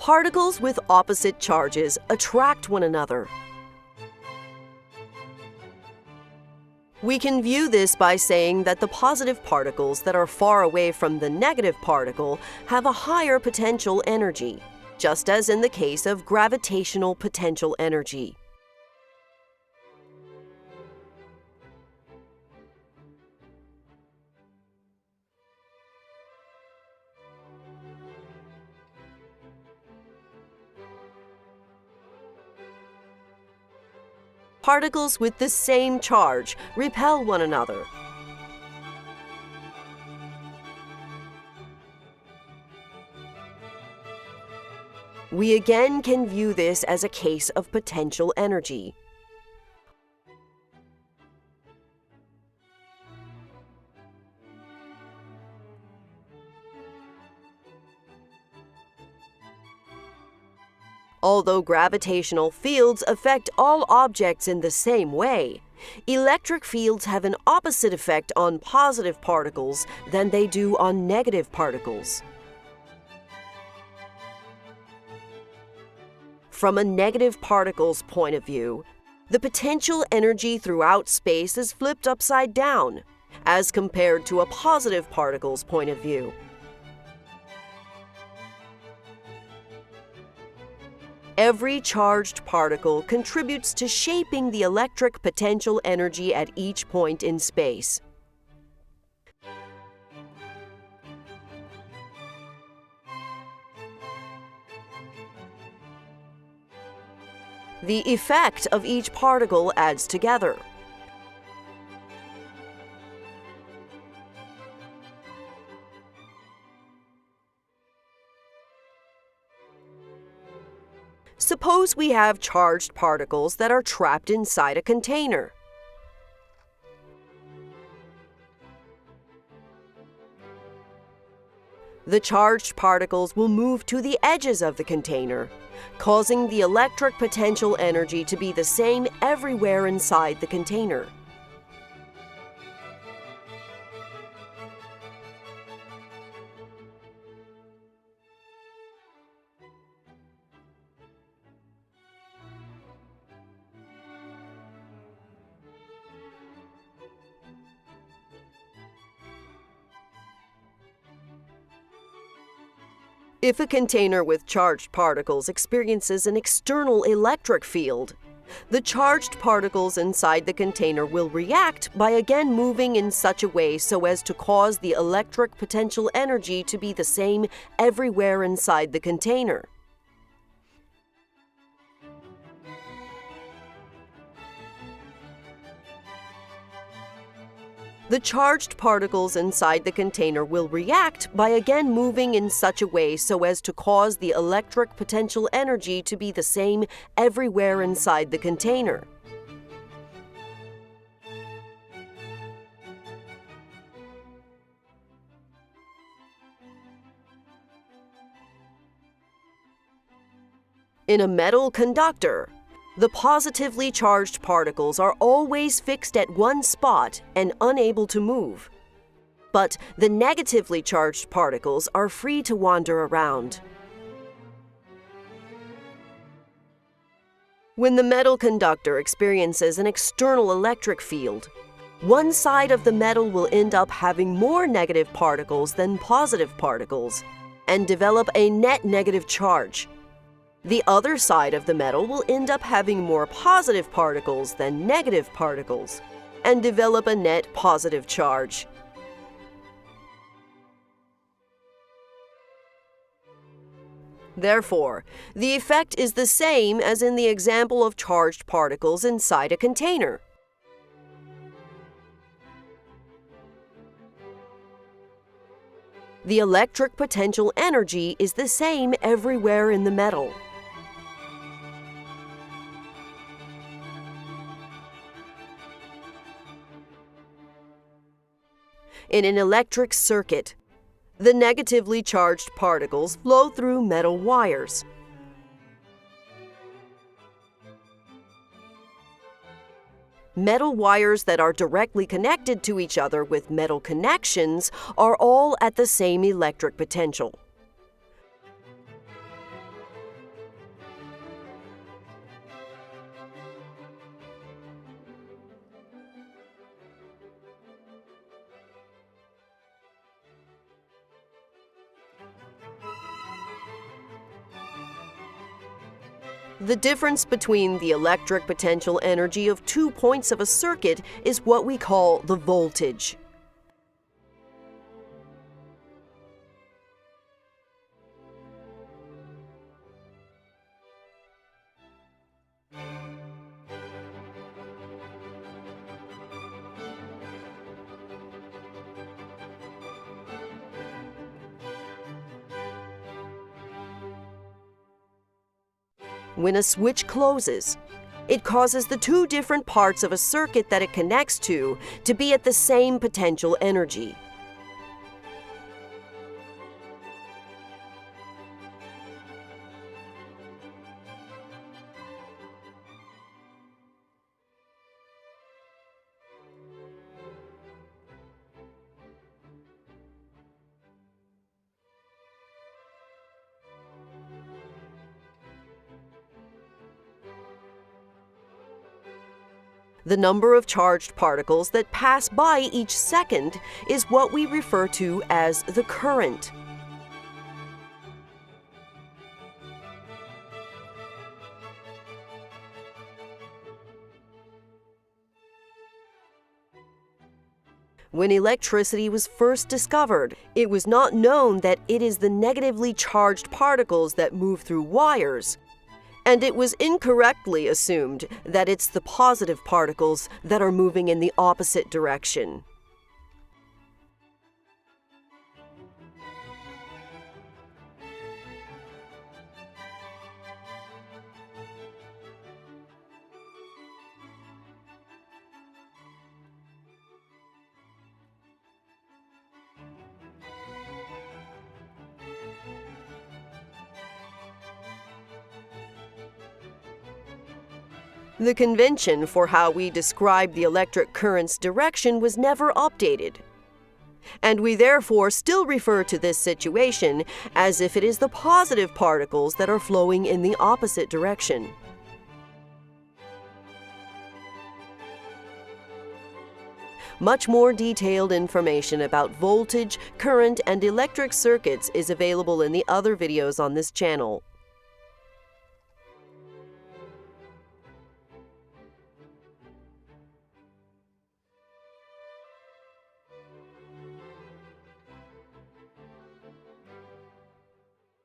Particles with opposite charges attract one another. We can view this by saying that the positive particles that are far away from the negative particle have a higher potential energy, just as in the case of gravitational potential energy. Particles with the same charge repel one another. We again can view this as a case of potential energy. Although gravitational fields affect all objects in the same way, electric fields have an opposite effect on positive particles than they do on negative particles. From a negative particle's point of view, the potential energy throughout space is flipped upside down, as compared to a positive particle's point of view. Every charged particle contributes to shaping the electric potential energy at each point in space. The effect of each particle adds together. Suppose we have charged particles that are trapped inside a container. The charged particles will move to the edges of the container, causing the electric potential energy to be the same everywhere inside the container. If a container with charged particles experiences an external electric field, the charged particles inside the container will react by again moving in such a way so as to cause the electric potential energy to be the same everywhere inside the container. The charged particles inside the container will react by again moving in such a way so as to cause the electric potential energy to be the same everywhere inside the container. In a metal conductor, the positively charged particles are always fixed at one spot and unable to move. But the negatively charged particles are free to wander around. When the metal conductor experiences an external electric field, one side of the metal will end up having more negative particles than positive particles and develop a net negative charge. The other side of the metal will end up having more positive particles than negative particles and develop a net positive charge. Therefore, the effect is the same as in the example of charged particles inside a container. The electric potential energy is the same everywhere in the metal. In an electric circuit, the negatively charged particles flow through metal wires. Metal wires that are directly connected to each other with metal connections are all at the same electric potential. The difference between the electric potential energy of 2 points of a circuit is what we call the voltage. When a switch closes, it causes the 2 different parts of a circuit that it connects to be at the same potential energy. The number of charged particles that pass by each second is what we refer to as the current. When electricity was first discovered, it was not known that it is the negatively charged particles that move through wires, and it was incorrectly assumed that it's the positive particles that are moving in the opposite direction. The convention for how we describe the electric current's direction was never updated, and we therefore still refer to this situation as if it is the positive particles that are flowing in the opposite direction. Much more detailed information about voltage, current, and electric circuits is available in the other videos on this channel.